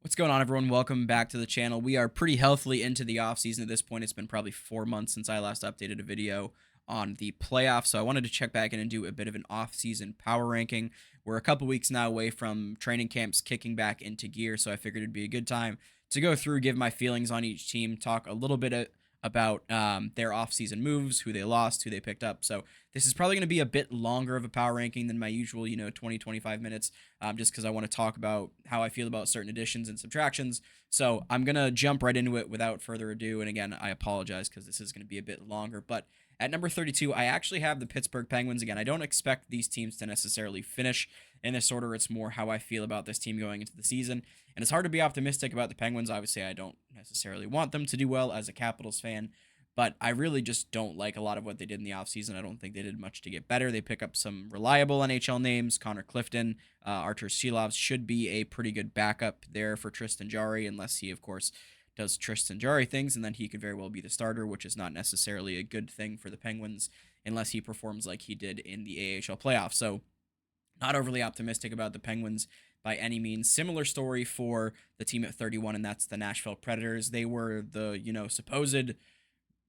What's going on, everyone? Welcome back to the channel. We are pretty healthily into the offseason at this point. It's been probably 4 months since I last updated a video on the playoffs, so I wanted to check back in and do a bit of an offseason power ranking. We're a couple weeks now away from training camps kicking back into gear, so I figured it'd be a good time to go through, give my feelings on each team, talk a little bit about their offseason moves, who they lost, who they picked up. So this is probably going to be a bit longer of a power ranking than my usual, 20, 25 minutes, just because I want to talk about how I feel about certain additions and subtractions. So I'm going to jump right into it without further ado. And again, I apologize because this is going to be a bit longer. But at number 32, I actually have the Pittsburgh Penguins. Again, I don't expect these teams to necessarily finish in this order. It's more how I feel about this team going into the season. And it's hard to be optimistic about the Penguins. Obviously, I don't necessarily want them to do well as a Capitals fan, but I really just don't like a lot of what they did in the offseason. I don't think they did much to get better. They pick up some reliable NHL names. Connor Clifton, Artur Silovs should be a pretty good backup there for Tristan Jarry, unless he, of course, does Tristan Jarry things, and then he could very well be the starter, which is not necessarily a good thing for the Penguins unless he performs like he did in the AHL playoffs. So not overly optimistic about the Penguins by any means. Similar story for the team at 31, and that's the Nashville Predators. They were the, supposed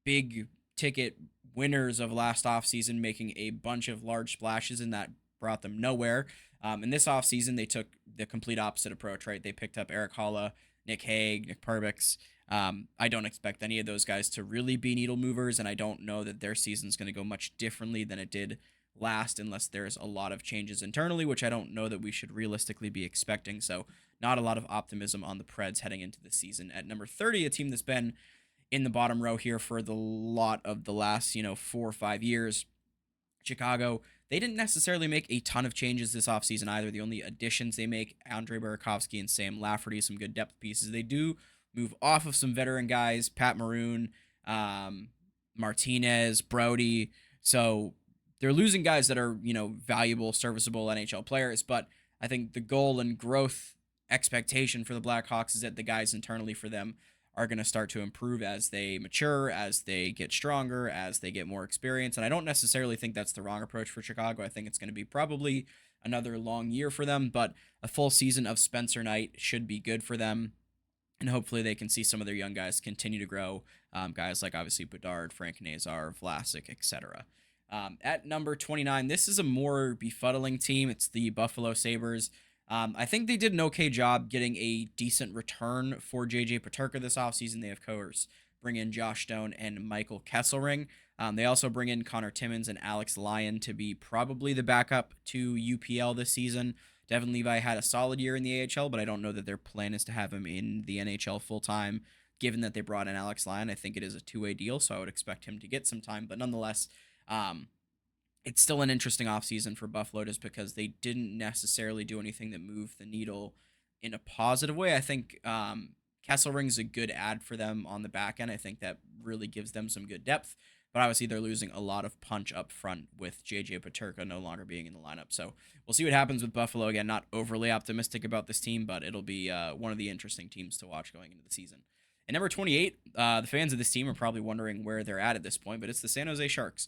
big ticket winners of last offseason, making a bunch of large splashes, and that brought them nowhere. In this offseason, they took the complete opposite approach, right? They picked up Eric Holla, Nick Hague, Nick Perbix. I don't expect any of those guys to really be needle movers, and I don't know that their season's going to go much differently than it did last unless there's a lot of changes internally, which I don't know that we should realistically be expecting. So not a lot of optimism on the Preds heading into the season. At number 30, a team that's been in the bottom row here for the lot of the last, 4 or 5 years, Chicago. They didn't necessarily make a ton of changes this offseason either. The only additions they make, Andre Burakovsky and Sam Lafferty, some good depth pieces. They do move off of some veteran guys, Pat Maroon, Martinez, Brody. So they're losing guys that are, valuable, serviceable NHL players. But I think the goal and growth expectation for the Blackhawks is that the guys internally for them are going to start to improve as they mature, as they get stronger, as they get more experience. And I don't necessarily think that's the wrong approach for Chicago. I think it's going to be probably another long year for them, but a full season of Spencer Knight should be good for them. And hopefully they can see some of their young guys continue to grow. Guys like obviously Bedard, Frank Nazar, Vlasic, etc. At number 29, this is a more befuddling team. It's the Buffalo Sabres. I think they did an okay job getting a decent return for JJ Paterka this offseason. They, of course, bring in Josh Stone and Michael Kesselring. They also bring in Connor Timmins and Alex Lyon to be probably the backup to UPL this season. Devin Levi had a solid year in the AHL, but I don't know that their plan is to have him in the NHL full time. Given that they brought in Alex Lyon, I think it is a two-way deal, so I would expect him to get some time. But nonetheless, it's still an interesting offseason for Buffalo just because they didn't necessarily do anything that moved the needle in a positive way. I think Kesselring's a good ad for them on the back end. I think that really gives them some good depth. But obviously, they're losing a lot of punch up front with JJ Paterka no longer being in the lineup. So we'll see what happens with Buffalo. Again, not overly optimistic about this team, but it'll be one of the interesting teams to watch going into the season. And number 28, the fans of this team are probably wondering where they're at this point, but it's the San Jose Sharks.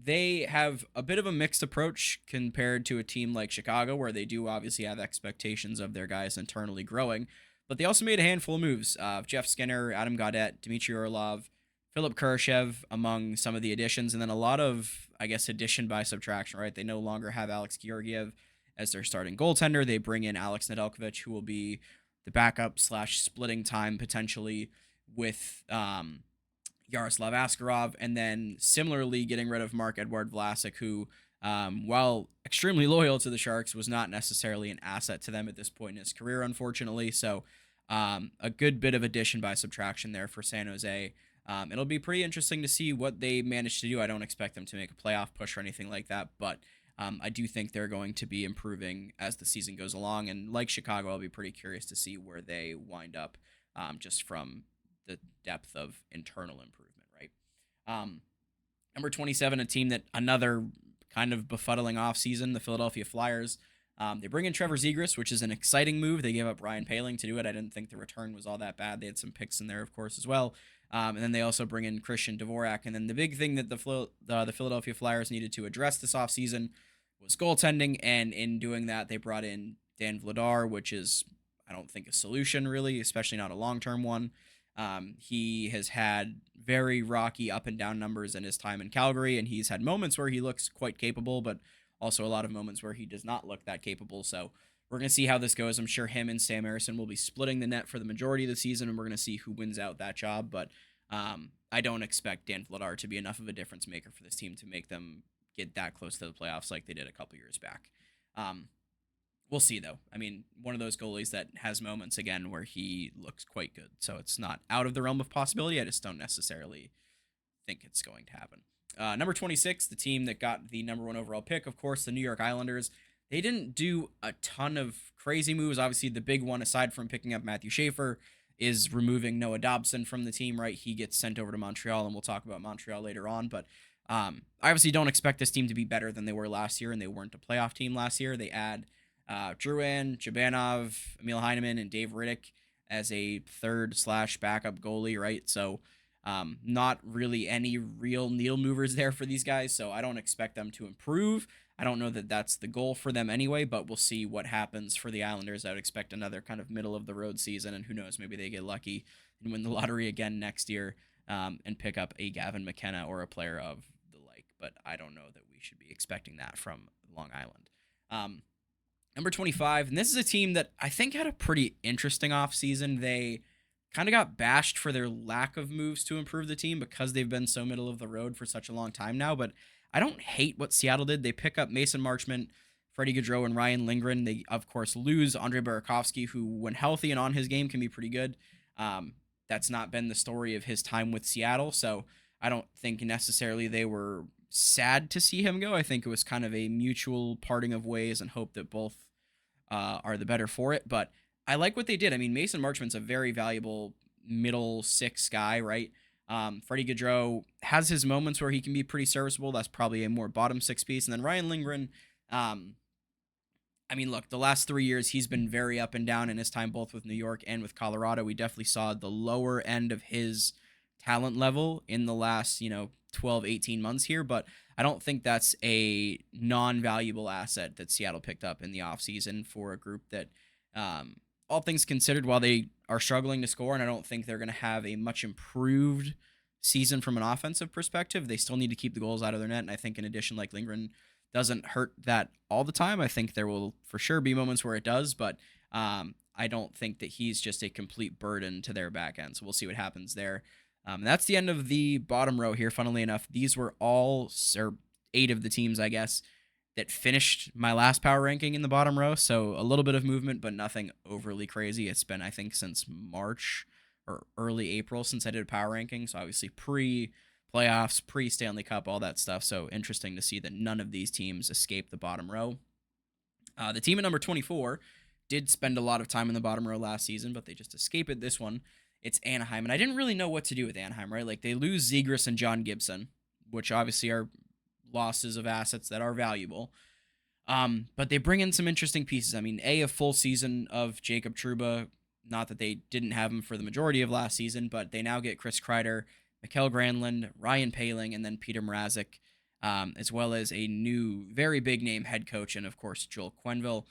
They have a bit of a mixed approach compared to a team like Chicago, where they do obviously have expectations of their guys internally growing, but they also made a handful of moves. Jeff Skinner, Adam Gaudette, Dmitry Orlov, Philip Kurashev among some of the additions, and then a lot of, I guess, addition by subtraction, right? They no longer have Alex Georgiev as their starting goaltender. They bring in Alex Nedeljkovic, who will be the backup slash splitting time potentially with Yaroslav Askarov, and then similarly getting rid of Mark-Edouard Vlasic, who, while extremely loyal to the Sharks, was not necessarily an asset to them at this point in his career, unfortunately. So a good bit of addition by subtraction there for San Jose. It'll be pretty interesting to see what they manage to do. I don't expect them to make a playoff push or anything like that, but I do think they're going to be improving as the season goes along. And like Chicago, I'll be pretty curious to see where they wind up just from the depth of internal improvement, right? Number 27, a team that another kind of befuddling offseason, the Philadelphia Flyers. They bring in Trevor Zegras, which is an exciting move. They gave up Ryan Poehling to do it. I didn't think the return was all that bad. They had some picks in there, of course, as well. And then they also bring in Christian Dvorak. And then the big thing that the Philadelphia Flyers needed to address this offseason was goaltending. And in doing that, they brought in Dan Vladar, which is, I I don't think a solution really, especially not a long-term one. He has had very rocky up and down numbers in his time in Calgary, and he's had moments where he looks quite capable, but also a lot of moments where he does not look that capable. So we're going to see how this goes. I'm sure him and Sam Harrison will be splitting the net for the majority of the season, and we're going to see who wins out that job. But I don't expect Dan Vladar to be enough of a difference maker for this team to make them get that close to the playoffs like they did a couple years back. We'll see, though. I mean, one of those goalies that has moments, again, where he looks quite good. So it's not out of the realm of possibility. I just don't necessarily think it's going to happen. Number 26, the team that got the number one overall pick, of course, the New York Islanders. They didn't do a ton of crazy moves. Obviously, the big one, aside from picking up Matthew Schaefer, is removing Noah Dobson from the team, right? He gets sent over to Montreal, and we'll talk about Montreal later on. But I obviously don't expect this team to be better than they were last year, and they weren't a playoff team last year. They add Drouin, Jabanov, Emil Heineman, and Dave Riddick as a third/backup goalie, right? So not really any real needle movers there for these guys, so I don't expect them to improve. I don't know that that's the goal for them anyway, but we'll see what happens for the Islanders. I would expect another kind of middle-of-the-road season, and who knows, maybe they get lucky and win the lottery again next year and pick up a Gavin McKenna or a player of the like, but I don't know that we should be expecting that from Long Island. Number 25, and this is a team that I think had a pretty interesting offseason. They kind of got bashed for their lack of moves to improve the team because they've been so middle of the road for such a long time now, but I don't hate what Seattle did. They pick up Mason Marchment, Freddie Gaudreau, and Ryan Lindgren. They, of course, lose Andre Burakovsky, who, when healthy and on his game, can be pretty good. That's not been the story of his time with Seattle, so I don't think necessarily they were sad to see him go. I think it was kind of a mutual parting of ways and hope that both are the better for it. But I like what they did. I mean, Mason Marchment's a very valuable middle six guy, right? Freddie Gaudreau has his moments where he can be pretty serviceable. That's probably a more bottom six piece. And then Ryan Lindgren, I mean, look, the last 3 years, he's been very up and down in his time, both with New York and with Colorado. We definitely saw the lower end of his talent level in the last, 12, 18 months here. But I don't think that's a non-valuable asset that Seattle picked up in the offseason for a group that, all things considered, while they are struggling to score, and I don't think they're going to have a much improved season from an offensive perspective, they still need to keep the goals out of their net. And I think, in addition, like Lindgren doesn't hurt that all the time. I think there will for sure be moments where it does, but I don't think that he's just a complete burden to their back end. So we'll see what happens there. And that's the end of the bottom row here. Funnily enough, these were all, or 8 of the teams, I guess, that finished my last power ranking in the bottom row. So a little bit of movement, but nothing overly crazy. It's been, I think, since March or early April since I did a power ranking. So obviously pre-playoffs, pre-Stanley Cup, all that stuff. So interesting to see that none of these teams escaped the bottom row. The team at number 24 did spend a lot of time in the bottom row last season, but they just escaped it this one. It's Anaheim, and I didn't really know what to do with Anaheim, right? Like, they lose Zegras and John Gibson, which obviously are losses of assets that are valuable. But they bring in some interesting pieces. I mean, a full season of Jacob Trouba, not that they didn't have him for the majority of last season, but they now get Chris Kreider, Mikael Granlund, Ryan Poehling, and then Peter Mrazek, as well as a new, very big name head coach, and of course, Joel Quenneville.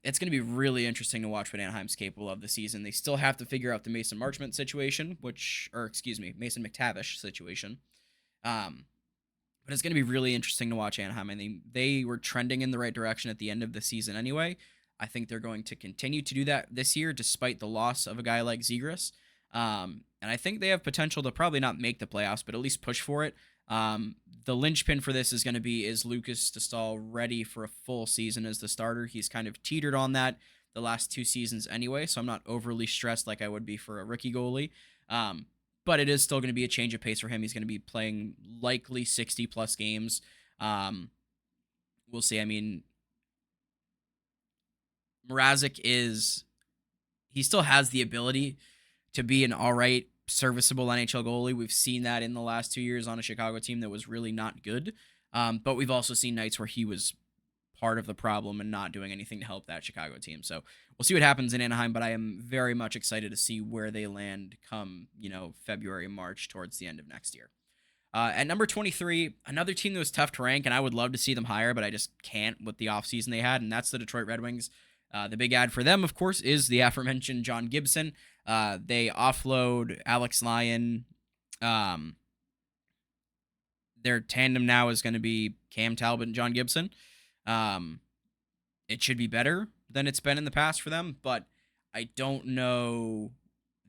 It's going to be really interesting to watch what Anaheim's capable of this season. They still have to figure out the Mason Marchment situation, Mason McTavish situation. But it's going to be really interesting to watch Anaheim. I mean, they were trending in the right direction at the end of the season anyway. I think they're going to continue to do that this year, despite the loss of a guy like Zegras. And I think they have potential to probably not make the playoffs, but at least push for it. The linchpin for this is going to be, is Lucas Stahl ready for a full season as the starter? He's kind of teetered on that the last 2 seasons anyway, so I'm not overly stressed like I would be for a rookie goalie. But it is still going to be a change of pace for him. He's going to be playing likely 60-plus games. We'll see. I mean, Mrazek he still has the ability to be an all right, serviceable NHL goalie. We've seen that in the last 2 years on a Chicago team that was really not good. But we've also seen nights where he was part of the problem and not doing anything to help that Chicago team. So we'll see what happens in Anaheim, but I am very much excited to see where they land come, February, March, towards the end of next year. At number 23, another team that was tough to rank, and I would love to see them higher, but I just can't with the offseason they had, and that's the Detroit Red Wings. The big ad for them, of course, is the aforementioned John Gibson. They offload Alex Lyon. Um, their tandem now is going to be Cam Talbot and John Gibson. Um, it should be better than it's been in the past for them, but I don't know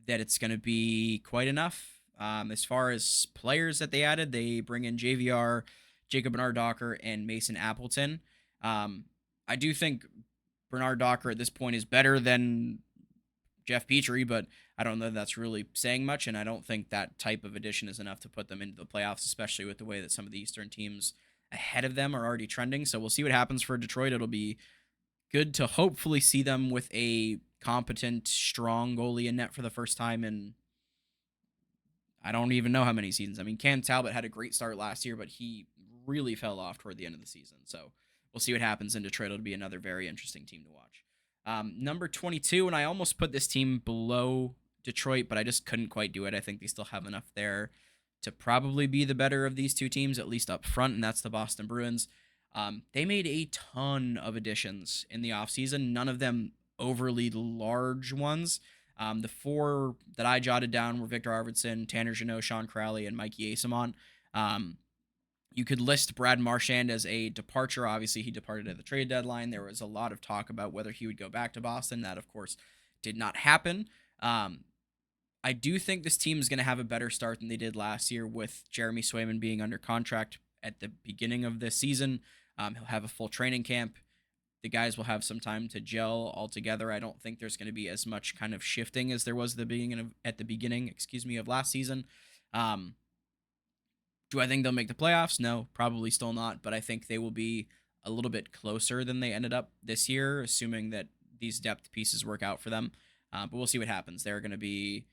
that it's going to be quite enough. As far as players that they added, they bring in JVR, Jacob Bernard Docker, and Mason Appleton. Um, I do think Bernard Docker at this point is better than Jeff Petrie, but I don't know that that's really saying much, and I don't think that type of addition is enough to put them into the playoffs, especially with the way that some of the Eastern teams ahead of them are already trending. So we'll see what happens for Detroit. It'll be good to hopefully see them with a competent, strong goalie in net for the first time in I don't even know how many seasons. I mean, Cam Talbot had a great start last year, but he really fell off toward the end of the season. So we'll see what happens in Detroit. It'll be another very interesting team to watch. Number 22, and I almost put this team below Detroit, but I just couldn't quite do it. I think they still have enough there to probably be the better of these two teams, at least up front, and that's the Boston Bruins. They made a ton of additions in the offseason, none of them overly large ones. The four that I jotted down were Victor Arvidsson, Tanner Jeannot, Sean Crowley, and Mikey Asamont. You could list Brad Marchand as a departure. Obviously, he departed at the trade deadline. There was a lot of talk about whether he would go back to Boston. That, of course, did not happen. I do think this team is going to have a better start than they did last year with Jeremy Swayman being under contract at the beginning of this season. He'll have a full training camp. The guys will have some time to gel all together. I don't think there's going to be as much kind of shifting as there was at the beginning, of last season. Do I think they'll make the playoffs? No, probably still not, but I think they will be a little bit closer than they ended up this year, assuming that these depth pieces work out for them. But we'll see what happens. They're going to be,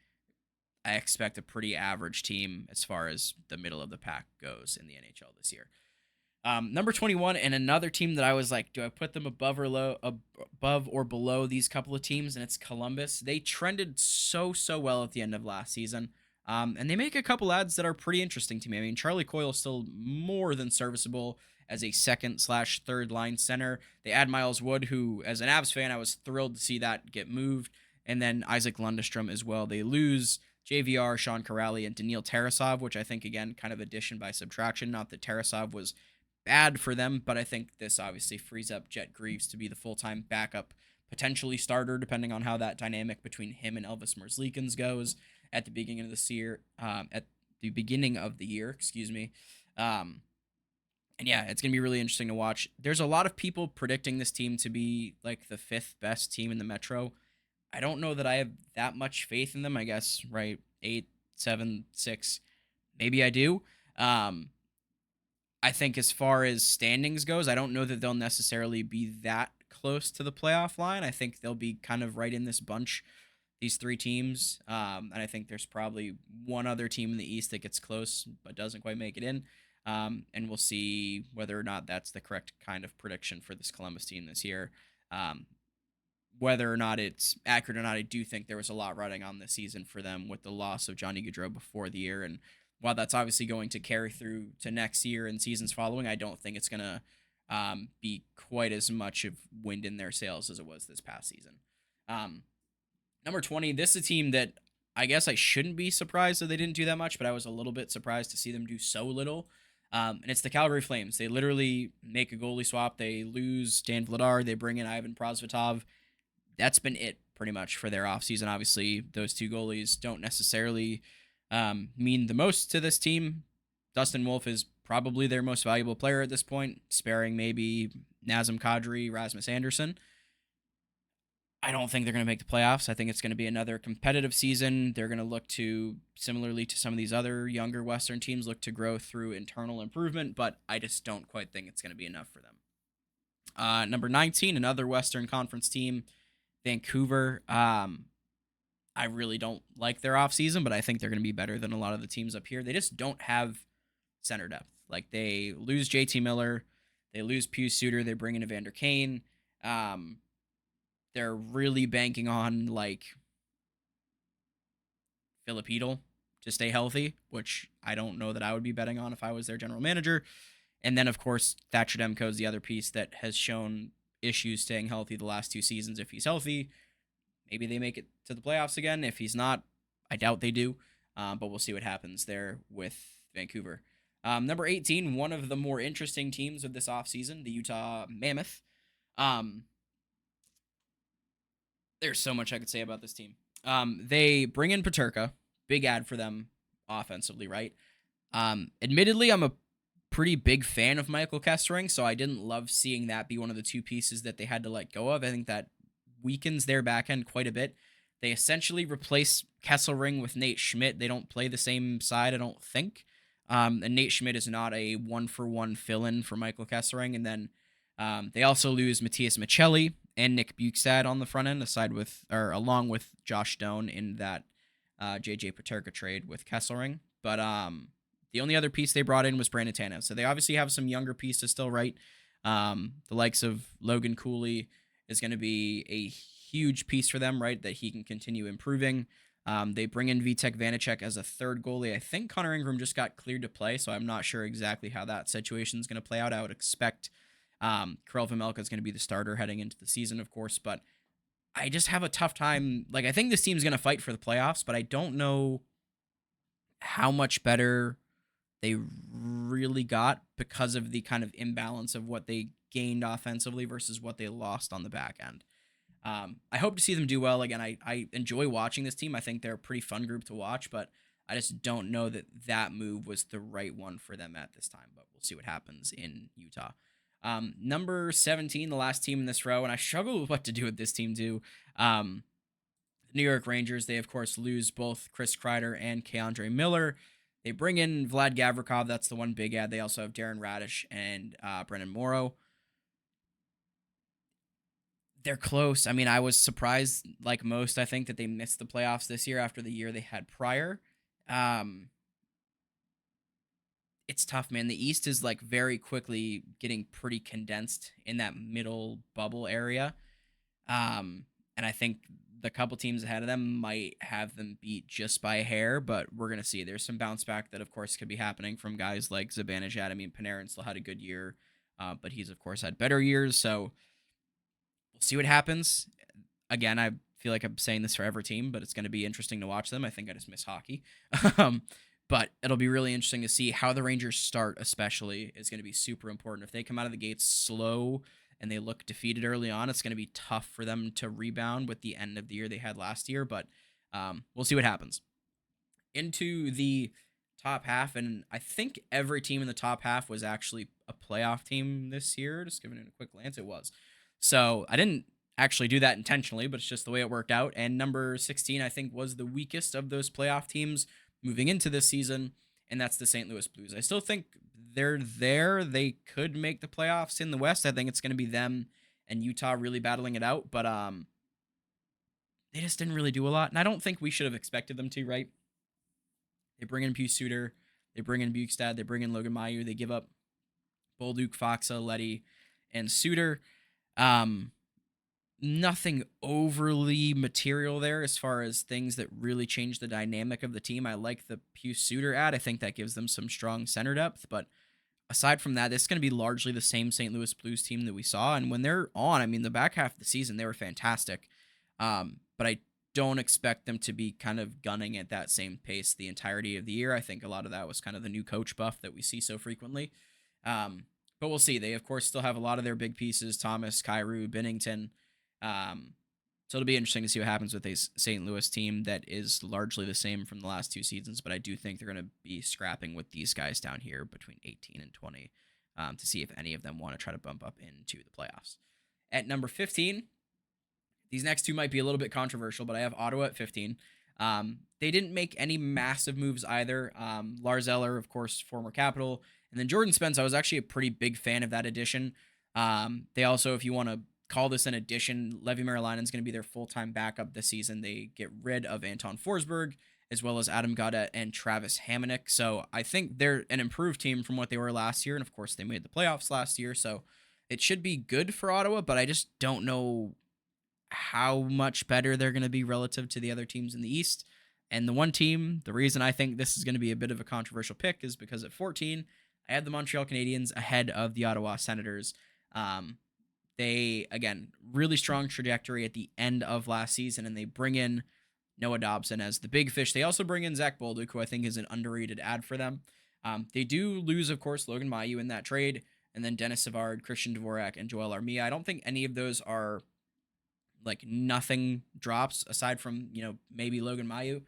I expect, a pretty average team as far as the middle of the pack goes in the NHL this year. Number 21, and another team that I was like, do I put them above or below these couple of teams? And it's Columbus. They trended so well at the end of last season. And they make a couple ads that are pretty interesting to me. I mean, Charlie Coyle is still more than serviceable as a second/third line center. They add Miles Wood, who, as an Avs fan, I was thrilled to see that get moved. And then Isaac Lundestrom as well. They lose JVR, Sean Corrali, and Daniil Tarasov, which I think, again, kind of addition by subtraction. Not that Tarasov was bad for them, but I think this obviously frees up Jet Greaves to be the full-time backup, potentially starter, depending on how that dynamic between him and Elvis Merzlikins goes at the beginning of the year. Excuse me. And yeah, it's gonna be really interesting to watch. There's a lot of people predicting this team to be like the fifth best team in the Metro. I don't know that I have that much faith in them. I guess right, 8, 7, 6, maybe I do. I think as far as standings goes, I don't know that they'll necessarily be that close to the playoff line. I think they'll be kind of right in this bunch, these three teams. And I think there's probably one other team in the East that gets close but doesn't quite make it in. And we'll see whether or not that's the correct kind of prediction for this Columbus team this year. Whether or not it's accurate or not, I do think there was a lot riding on this season for them with the loss of Johnny Gaudreau before the year. And while that's obviously going to carry through to next year and seasons following, I don't think it's going to be quite as much of wind in their sails as it was this past season. Number 20, this is a team that I guess I shouldn't be surprised that they didn't do that much, but I was a little bit surprised to see them do so little. And it's the Calgary Flames. They literally make a goalie swap. They lose Dan Vladar. They bring in Ivan Prosvetov. That's been it pretty much for their offseason. Obviously, those two goalies don't necessarily mean the most to this team. Dustin Wolf is probably their most valuable player at this point, sparing maybe Nazem Kadri, Rasmus Anderson. I don't think they're going to make the playoffs. I think it's going to be another competitive season. They're going to look to, similarly to some of these other younger Western teams, look to grow through internal improvement, but I just don't quite think it's going to be enough for them. Number 19, another Western Conference team, Vancouver. I really don't like their offseason, but I think they're going to be better than a lot of the teams up here. They just don't have center depth. Like, they lose JT Miller, they lose Pius Suter, they bring in Evander Kane. They're really banking on, like, Philip Hedl to stay healthy, which I don't know that I would be betting on if I was their general manager. And then, of course, Thatcher Demko is the other piece that has shown issues staying healthy the last 2 seasons. If he's healthy, maybe they make it to the playoffs again. If he's not, I doubt they do. But we'll see what happens there with Vancouver. Number 18, one of the more interesting teams of this offseason, the Utah Mammoth. Um, there's so much I could say about this team. They bring in Paterka, big ad for them offensively, right? Admittedly, I'm a pretty big fan of Michael Kessering, so I didn't love seeing that be one of the two pieces that they had to let go of. I think that weakens their back end quite a bit. They essentially replace Kesselring with Nate Schmidt. They don't play the same side, I don't think. And Nate Schmidt is not a one-for-one fill-in for Michael Kessering. And then they also lose Matthias Michelli and Nick Bukestad on the front end, along with Josh Doan in that JJ Paterka trade with Kesselring. But the only other piece they brought in was Brandon Tanev. So they obviously have some younger pieces still, right? The likes of Logan Cooley is going to be a huge piece for them, right? That he can continue improving. They bring in Vitek Vanacek as a third goalie. I think Connor Ingram just got cleared to play, so I'm not sure exactly how that situation is going to play out. I would expect Karel Vejmelka is going to be the starter heading into the season, of course, but I just have a tough time. Like, I think this team's going to fight for the playoffs, but I don't know how much better they really got because of the kind of imbalance of what they gained offensively versus what they lost on the back end. I hope to see them do well. Again, I enjoy watching this team. I think they're a pretty fun group to watch, but I just don't know that that move was the right one for them at this time, but we'll see what happens in Utah. Number 17, the last team in this row, and I struggle with what to do with this team too. The New York Rangers, they of course lose both Chris Kreider and Keandre Miller. They bring in Vlad Gavrikov. That's the one big ad. They also have Darren Radish and Brendan Morrow. They're close. I mean, I was surprised, like most, I think, that they missed the playoffs this year after the year they had prior. It's tough, man. The East is like very quickly getting pretty condensed in that middle bubble area. And I think the couple teams ahead of them might have them beat just by a hair, but we're going to see. There's some bounce back that, of course, could be happening from guys like Zibanejad. I mean, Panarin still had a good year, but he's, of course, had better years. So we'll see what happens. Again, I feel like I'm saying this for every team, but it's going to be interesting to watch them. I think I just miss hockey. But it'll be really interesting to see how the Rangers start, especially, is going to be super important. If they come out of the gates slow and they look defeated early on, it's going to be tough for them to rebound with the end of the year they had last year, but we'll see what happens. Into the top half, and I think every team in the top half was actually a playoff team this year. Just giving it a quick glance, it was. So I didn't actually do that intentionally, but it's just the way it worked out. And number 16, I think, was the weakest of those playoff teams moving into this season, and that's the St. Louis Blues. I still think they're there. They could make the playoffs in the West. I think it's going to be them and Utah really battling it out, but they just didn't really do a lot, and I don't think we should have expected them to, right? They bring in Pius Suter, they bring in Bukestad, they bring in Logan Mailloux, they give up Bolduc, Foxa, Letty, and Suter. Nothing overly material there as far as things that really change the dynamic of the team. I like the Pius Suter ad. I think that gives them some strong center depth. But aside from that, it's going to be largely the same St. Louis Blues team that we saw. And when they're on, I mean, the back half of the season, they were fantastic. But I don't expect them to be kind of gunning at that same pace the entirety of the year. I think a lot of that was kind of the new coach buff that we see so frequently. But we'll see. They, of course, still have a lot of their big pieces, Thomas, Kyrou, Binnington. So it'll be interesting to see what happens with a St. Louis team that is largely the same from the last 2 seasons, but I do think they're going to be scrapping with these guys down here between 18 and 20 to see if any of them want to try to bump up into the playoffs. At number 15, these next two might be a little bit controversial, but I have Ottawa at 15. They didn't make any massive moves either. Lars Eller, of course, former Capital, and then Jordan Spence. I was actually a pretty big fan of that addition. They also, if you want to call this an addition, Levi Marilainen is going to be their full-time backup this season. They get rid of Anton Forsberg, as well as Adam Gaudette and Travis Hamonic. So I think they're an improved team from what they were last year, and of course they made the playoffs last year, so it should be good for Ottawa, but I just don't know how much better they're going to be relative to the other teams in the East. And the one team, the reason I think this is going to be a bit of a controversial pick is because at 14, I had the Montreal Canadiens ahead of the Ottawa Senators. They, again, really strong trajectory at the end of last season, and they bring in Noah Dobson as the big fish. They also bring in Zach Bolduc, who I think is an underrated ad for them. They do lose, of course, Logan Mailloux in that trade, and then Dennis Savard, Christian Dvorak, and Joel Armia. I don't think any of those are like nothing drops aside from, maybe Logan Mailloux.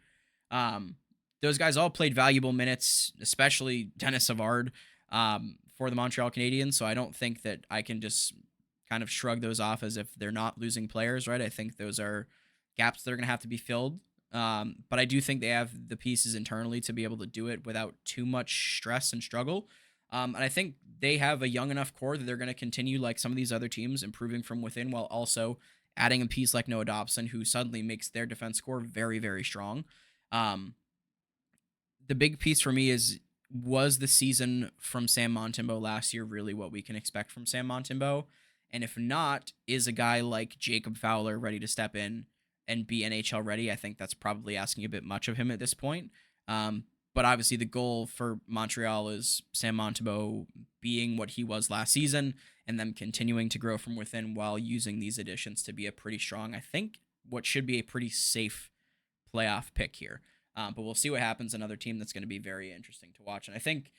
Um, those guys all played valuable minutes, especially Dennis Savard, for the Montreal Canadiens. So I don't think that I can just kind of shrug those off as if they're not losing players, right? I think those are gaps that are going to have to be filled. But I do think they have the pieces internally to be able to do it without too much stress and struggle. And I think they have a young enough core that they're going to continue, like some of these other teams, improving from within while also adding a piece like Noah Dobson, who suddenly makes their defense core very, very strong. Um, the big piece for me was the season from Sam Montembeault last year really what we can expect from Sam Montembeault? And if not, is a guy like Jacob Fowler ready to step in and be NHL ready? I think that's probably asking a bit much of him at this point. But obviously, the goal for Montreal is Sam Montembeault being what he was last season and them continuing to grow from within while using these additions to be a pretty strong, I think, what should be a pretty safe playoff pick here. But we'll see what happens. Another team that's going to be very interesting to watch. And I think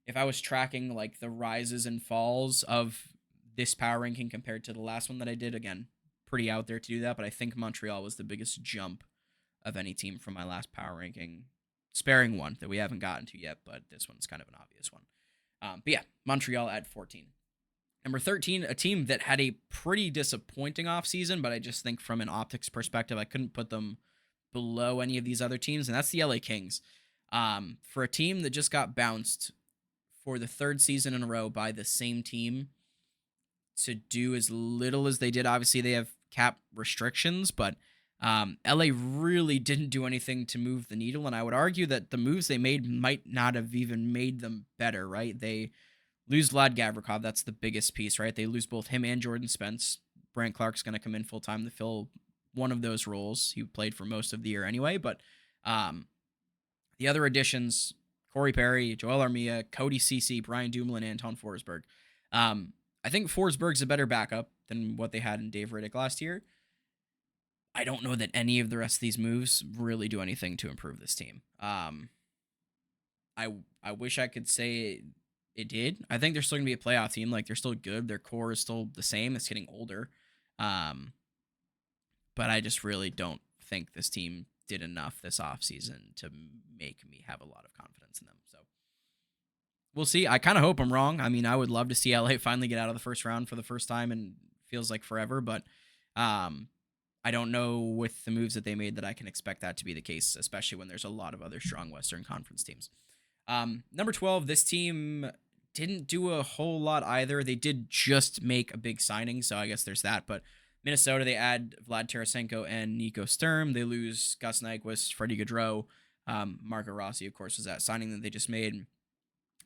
if I was tracking like the rises and falls of this power ranking compared to the last one that I did, again, pretty out there to do that. But I think Montreal was the biggest jump of any team from my last power ranking, sparing one that we haven't gotten to yet, but this one's kind of an obvious one. But yeah, Montreal at 14. Number 13, a team that had a pretty disappointing offseason, but I just think from an optics perspective, I couldn't put them below any of these other teams, and that's the LA Kings. For a team that just got bounced for the third season in a row by the same team to do as little as they did, obviously they have cap restrictions, but LA really didn't do anything to move the needle, and I would argue that the moves they made might not have even made them better, right? They lose Vlad Gavrikov, that's the biggest piece, right? They lose both him and Jordan Spence. Brant Clark's going to come in full-time to fill one of those roles. He played for most of the year anyway, but the other additions, Corey Perry, Joel Armia, Cody Ceci, Brian Dumoulin, Anton Forsberg. I think Forsberg's a better backup than what they had in Dave Riddick last year. I don't know that any of the rest of these moves really do anything to improve this team. I wish I could say it did. I think they're still going to be a playoff team. Like, they're still good. Their core is still the same. It's getting older. But I just really don't think this team did enough this offseason to make me have a lot of confidence in them. So we'll see. I kind of hope I'm wrong. I mean, I would love to see LA finally get out of the first round for the first time and feels like forever, but I don't know with the moves that they made that I can expect that to be the case, especially when there's a lot of other strong Western Conference teams. Number 12, this team didn't do a whole lot either. They did just make a big signing, so I guess there's that, but Minnesota, they add Vlad Tarasenko and Nico Sturm. They lose Gus Nyquist, Freddie Gaudreau. Marco Rossi, of course, was that signing that they just made.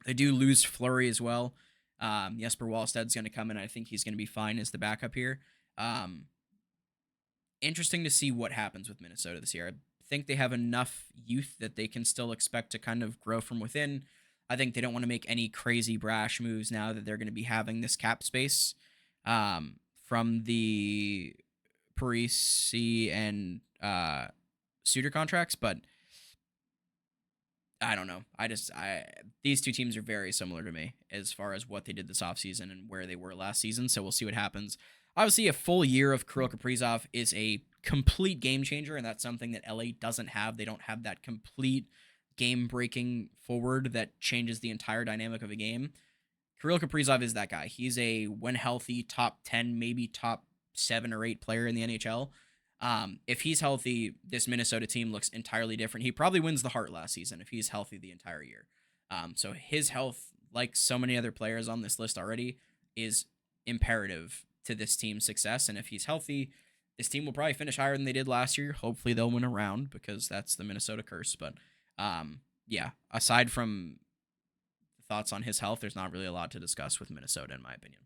They do lose Fleury as well. Jesper Wallsted's going to come in. I think he's going to be fine as the backup here. Interesting to see what happens with Minnesota this year. I think they have enough youth that they can still expect to kind of grow from within. I think they don't want to make any crazy brash moves now that they're going to be having this cap space. From the Parisi and Suter contracts, but I don't know. These two teams are very similar to me as far as what they did this offseason and where they were last season, so we'll see what happens. Obviously, a full year of Kirill Kaprizov is a complete game changer, and that's something that LA doesn't have. They don't have that complete game-breaking forward that changes the entire dynamic of a game. Kirill Kaprizov is that guy. He's a, when healthy, top 10, maybe top 7 or 8 player in the NHL. If he's healthy, this Minnesota team looks entirely different. He probably wins the Hart last season if he's healthy the entire year. So his health, like so many other players on this list already, is imperative to this team's success. And if he's healthy, this team will probably finish higher than they did last year. Hopefully they'll win a round because that's the Minnesota curse. But yeah, aside from thoughts on his health, there's not really a lot to discuss with Minnesota, in my opinion.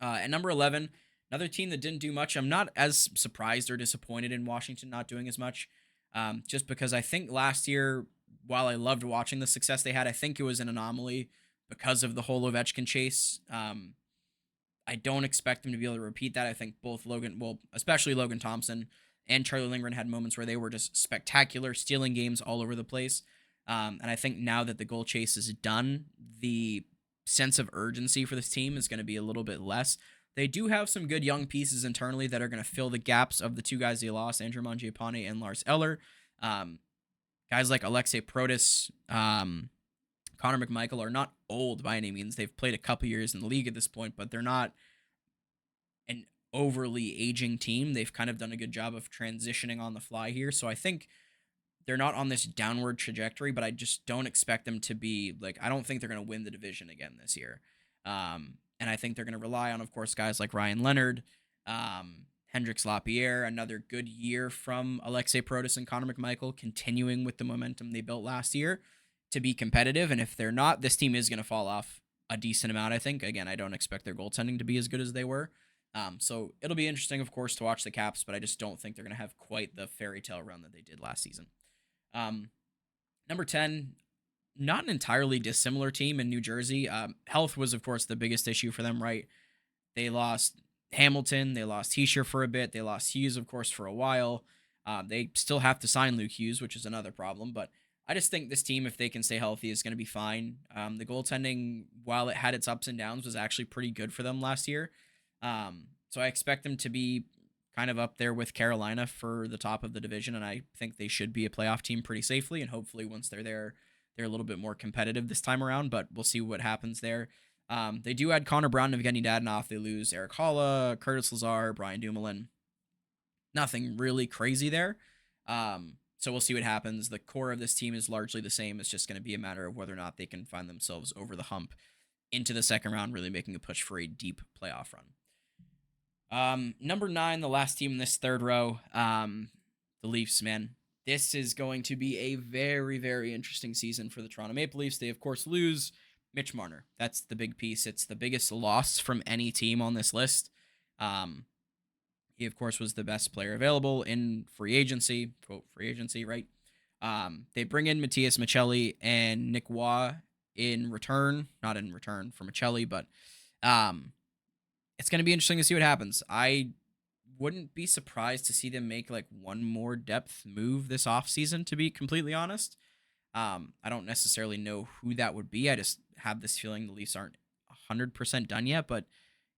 At number 11, another team that didn't do much. I'm not as surprised or disappointed in Washington not doing as much, just because I think last year, while I loved watching the success they had, I think it was an anomaly because of the whole Ovechkin chase. I I don't expect them to be able to repeat that. I think both especially Logan Thompson and Charlie Lindgren had moments where they were just spectacular, stealing games all over the place. And I think now that the goal chase is done, the sense of urgency for this team is going to be a little bit less. They do have some good young pieces internally that are going to fill the gaps of the two guys they lost, Andrew Mangiapane and Lars Eller. Um, Guys like Alexei Protas, Connor McMichael are not old by any means. They've played a couple years in the league at this point, but they're not an overly aging team. They've kind of done a good job of transitioning on the fly here. So I think they're not on this downward trajectory, but I just don't expect them to be like, I don't think they're going to win the division again this year. And I think they're going to rely on, of course, guys like Ryan Leonard, Hendrix Lapierre, another good year from Alexei Protas and Connor McMichael, continuing with the momentum they built last year to be competitive. And if they're not, this team is going to fall off a decent amount, I think. Again, I don't expect their goaltending to be as good as they were. So it'll be interesting, of course, to watch the Caps, but I just don't think they're going to have quite the fairy tale run that they did last season. Number 10, not an entirely dissimilar team in New Jersey. Health was, of course, the biggest issue for them, right? They lost Hamilton. They lost Hischier for a bit. They lost Hughes, of course, for a while. They still have to sign Luke Hughes, which is another problem. But I just think this team, if they can stay healthy, is going to be fine. The goaltending, while it had its ups and downs, was actually pretty good for them last year. So I expect them to be kind of up there with Carolina for the top of the division, and I think they should be a playoff team pretty safely. And hopefully, once they're there, they're a little bit more competitive this time around. But we'll see what happens there. They do add Connor Brown and Evgeny Dadonov. They lose Eric Holla, Curtis Lazar, Brian Dumoulin. Nothing really crazy there. So we'll see what happens. The core of this team is largely the same. It's just going to be a matter of whether or not they can find themselves over the hump into the second round, really making a push for a deep playoff run. Number 9, the last team in this third row, the Leafs, man. This is going to be a very, very interesting season for the Toronto Maple Leafs. They, of course, lose Mitch Marner. That's the big piece. It's the biggest loss from any team on this list. He, of course, was the best player available in free agency, quote, free agency, right? They bring in Matthias Michelli and Nick Waugh in return, not in return for Michelli, but it's going to be interesting to see what happens. I wouldn't be surprised to see them make like one more depth move this offseason, to be completely honest. I don't necessarily know who that would be. I just have this feeling the Leafs aren't 100% done yet, but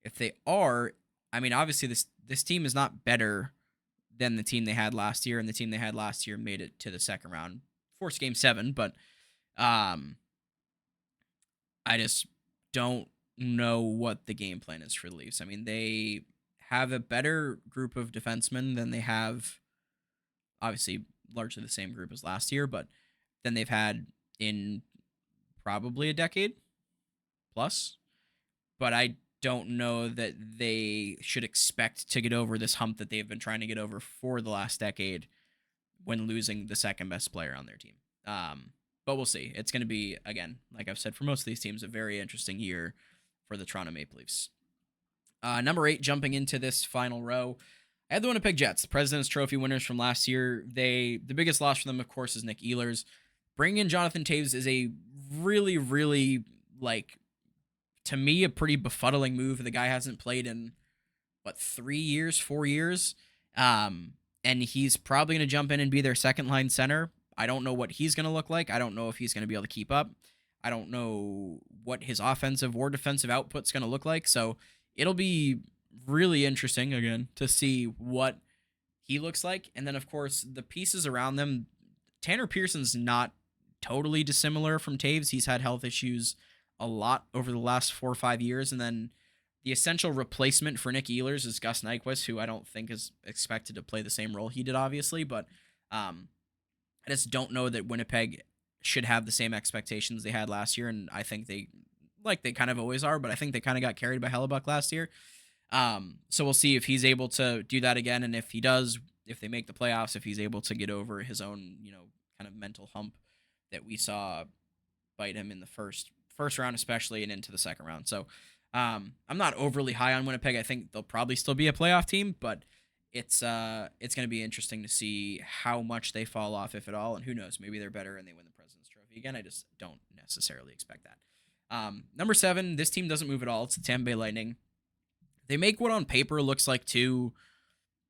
if they are, I mean, obviously this team is not better than the team they had last year, and the team they had last year made it to the second round, forced Game 7, but I just don't know what the game plan is for the Leafs. I mean, they have a better group of defensemen than they have, obviously, largely the same group as last year, but than they've had in probably a decade plus. But I don't know that they should expect to get over this hump that they've been trying to get over for the last decade when losing the second best player on their team. But we'll see. It's going to be, again, like I've said, for most of these teams, a very interesting year for the Toronto Maple Leafs. Number 8, jumping into this final row, I had the Winnipeg Jets, the President's Trophy winners from last year. The biggest loss for them, of course, is Nick Ehlers. Bringing in Jonathan Toews is a really, really, like, to me, a pretty befuddling move. The guy hasn't played in, 3 years, 4 years? And he's probably going to jump in and be their second-line center. I don't know what he's going to look like. I don't know if he's going to be able to keep up. I don't know what his offensive or defensive output's going to look like. So it'll be really interesting, again, to see what he looks like. And then, of course, the pieces around them. Tanner Pearson's not totally dissimilar from Toews. He's had health issues a lot over the last 4 or 5 years. And then the essential replacement for Nick Ehlers is Gus Nyquist, who I don't think is expected to play the same role he did, obviously. But I just don't know that Winnipeg should have the same expectations they had last year. And I think they kind of always are, but I think they kind of got carried by Hellebuck last year. So we'll see if he's able to do that again. And if he does, if they make the playoffs, if he's able to get over his own, kind of mental hump that we saw bite him in the first round, especially, and into the second round. So I'm not overly high on Winnipeg. I think they'll probably still be a playoff team, but it's going to be interesting to see how much they fall off, if at all. And who knows, maybe they're better and they win the President's Trophy again. I just don't necessarily expect that. Number 7, this team doesn't move at all. It's the Tampa Bay Lightning. they make what on paper looks like two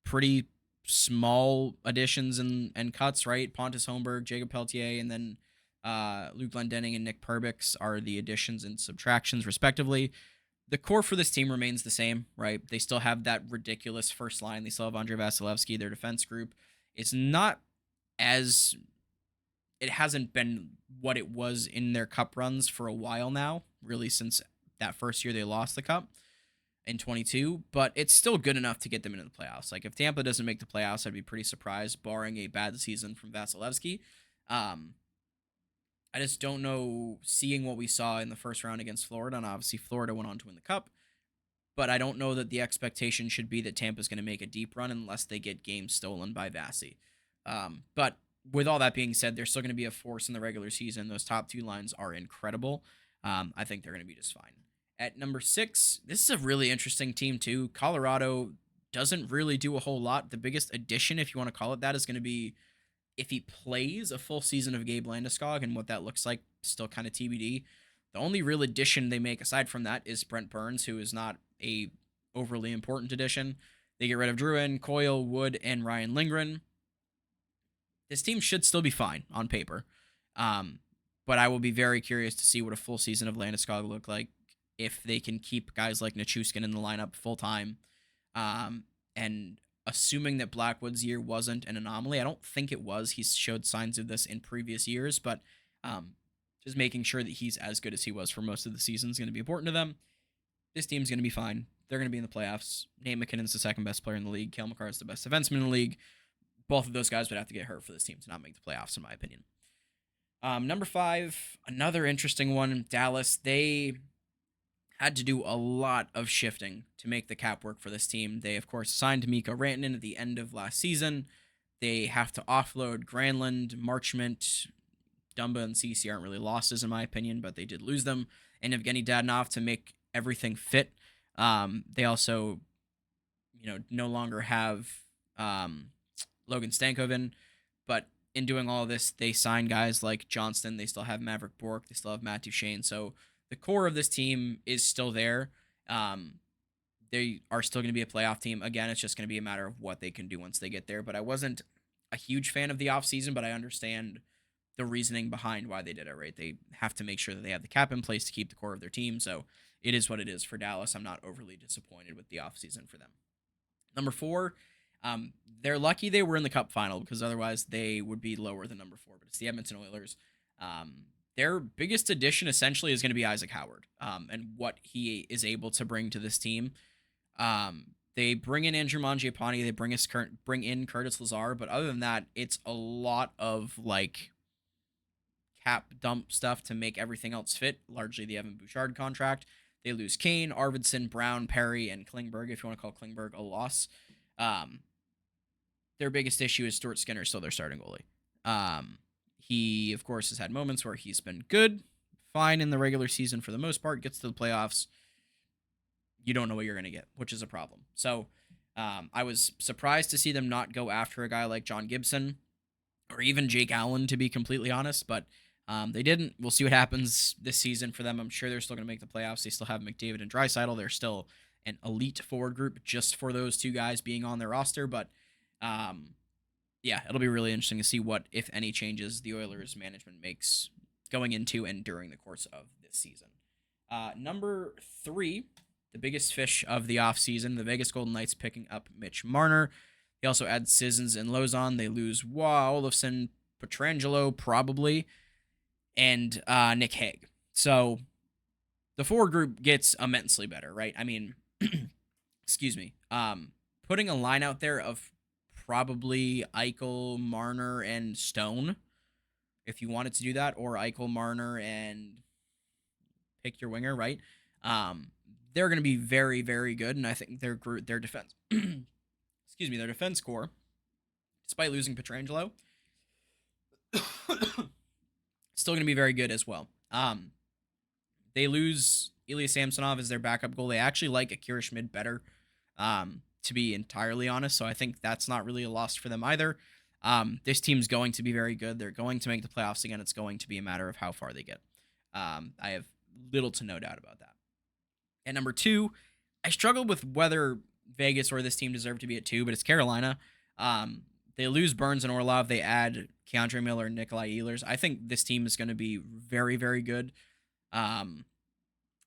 pretty small additions and cuts, right? Pontus Holmberg, Jacob Peltier, and then Luke Glendening and Nick Perbix are the additions and subtractions, respectively. The core for this team remains the same, right? They still have that ridiculous first line. They still have Andrei Vasilevsky, their defense group. It's not as it hasn't been what it was in their cup runs for a while now, really since that first year they lost the cup in 22, but it's still good enough to get them into the playoffs. Like if Tampa doesn't make the playoffs, I'd be pretty surprised, barring a bad season from Vasilevsky. Um, I just don't know, seeing what we saw in the first round against Florida, and obviously Florida went on to win the cup, but I don't know that the expectation should be that Tampa's going to make a deep run unless they get games stolen by Vasi. But with all that being said, they're still going to be a force in the regular season. Those top two lines are incredible. I think they're going to be just fine. At number 6, this is a really interesting team too. Colorado doesn't really do a whole lot. The biggest addition, if you want to call it that, is going to be if he plays a full season of Gabe Landeskog, and what that looks like, still kind of TBD. The only real addition they make aside from that is Brent Burns, who is not a overly important addition. They get rid of Druin, Coyle, Wood, and Ryan Lindgren. This team should still be fine on paper. But I will be very curious to see what a full season of Landeskog look like if they can keep guys like Nichushkin in the lineup full time. And assuming that Blackwood's year wasn't an anomaly, I don't think it was. He's showed signs of this in previous years, but just making sure that he's as good as he was for most of the season is going to be important to them. This team's going to be fine. They're going to be in the playoffs. Nate McKinnon's the second best player in the league. Cale Makar is the best defenseman in the league. Both of those guys would have to get hurt for this team to not make the playoffs, in my opinion. Number 5, another interesting one, Dallas. They had to do a lot of shifting to make the cap work for this team. They, of course, signed Mikko Rantanen at the end of last season. They have to offload Granlund, Marchment, Dumba, and CC aren't really losses, in my opinion, but they did lose them. And Evgeny Dadonov to make everything fit. They also, no longer have Logan Stankoven, but in doing all of this, they sign guys like Johnston. They still have Maverick Bourque. They still have Matt Duchene. So the core of this team is still there. They are still going to be a playoff team. Again, it's just going to be a matter of what they can do once they get there. But I wasn't a huge fan of the offseason, but I understand the reasoning behind why they did it, right? They have to make sure that they have the cap in place to keep the core of their team. So it is what it is for Dallas. I'm not overly disappointed with the offseason for them. Number 4, they're lucky they were in the cup final, because otherwise they would be lower than number 4, but it's the Edmonton Oilers. Their biggest addition essentially is going to be Isaac Howard, and what he is able to bring to this team. They bring in Andrew Mangiapane, they bring in Curtis Lazar, but other than that, it's a lot of cap dump stuff to make everything else fit, largely the Evan Bouchard contract. They lose Kane, Arvidsson, Brown, Perry, and Klingberg, if you want to call Klingberg a loss. Their biggest issue is Stuart Skinner, still their starting goalie. He, of course, has had moments where he's been good, fine in the regular season for the most part, gets to the playoffs. You don't know what you're going to get, which is a problem. So I was surprised to see them not go after a guy like John Gibson or even Jake Allen, to be completely honest, but they didn't. We'll see what happens this season for them. I'm sure they're still going to make the playoffs. They still have McDavid and Draisaitl. They're still an elite forward group just for those two guys being on their roster, but yeah, it'll be really interesting to see what, if any, changes the Oilers management makes going into and during the course of this season. Number 3, the biggest fish of the offseason, the Vegas Golden Knights picking up Mitch Marner. They also add Sissons and Lozon. They lose Olofsson, Pietrangelo, probably, and Nick Hague. So the forward group gets immensely better, right? I mean, excuse me. Putting a line out there of probably Eichel, Marner, and Stone, if you wanted to do that, or Eichel, Marner, and pick your winger, right? They're going to be very, very good, and I think their defense, excuse me, their defense core, despite losing Pietrangelo, still going to be very good as well. They lose Ilya Samsonov as their backup goal. They actually like Akira Schmid better, to be entirely honest, so I think that's not really a loss for them either. This team's going to be very good. They're going to make the playoffs again. It's going to be a matter of how far they get. I have little to no doubt about that. At number 2, I struggled with whether Vegas or this team deserved to be at 2, but it's Carolina. Um, they lose Burns and Orlov. They add Keandre Miller and Nikolai Ehlers. I think this team is going to be very, very good. Um,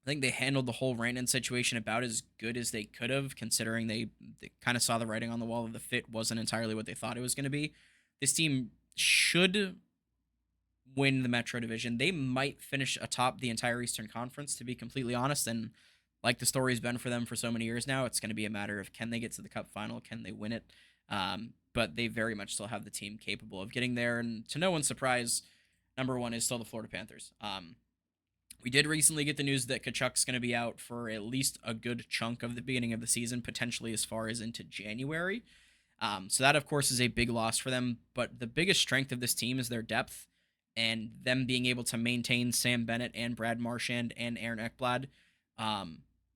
I think they handled the whole Rantanen situation about as good as they could have, considering they kind of saw the writing on the wall of the fit wasn't entirely what they thought it was going to be. This team should win the Metro Division. They might finish atop the entire Eastern Conference, to be completely honest. And like the story's been for them for so many years now, it's going to be a matter of can they get to the Cup final, can they win it? But they very much still have the team capable of getting there. And to no one's surprise, number one is still the Florida Panthers. We did recently get the news that Kachuk's going to be out for at least a good chunk of the beginning of the season, potentially as far as into January. So that, of course, is a big loss for them. But the biggest strength of this team is their depth and them being able to maintain Sam Bennett and Brad Marchand and Aaron Ekblad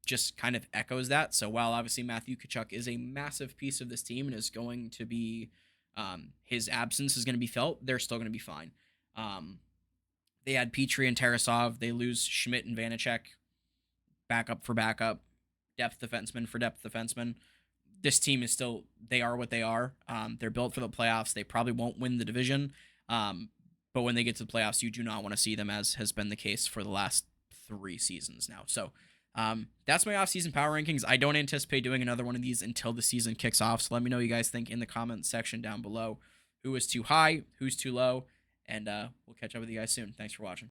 just kind of echoes that. So while obviously Matthew Tkachuk is a massive piece of this team and is going to be his absence is going to be felt, they're still going to be fine. They had Petrie and Tarasov. They lose Schmidt and Vanacek. Backup for backup. Depth defenseman for depth defenseman. This team is still, they are what they are. They're built for the playoffs. They probably won't win the division. But when they get to the playoffs, you do not want to see them, as has been the case for the last 3 seasons now. So that's my off-season power rankings. I don't anticipate doing another one of these until the season kicks off. So let me know what you guys think in the comments section down below. Who is too high? Who's too low? And we'll catch up with you guys soon. Thanks for watching.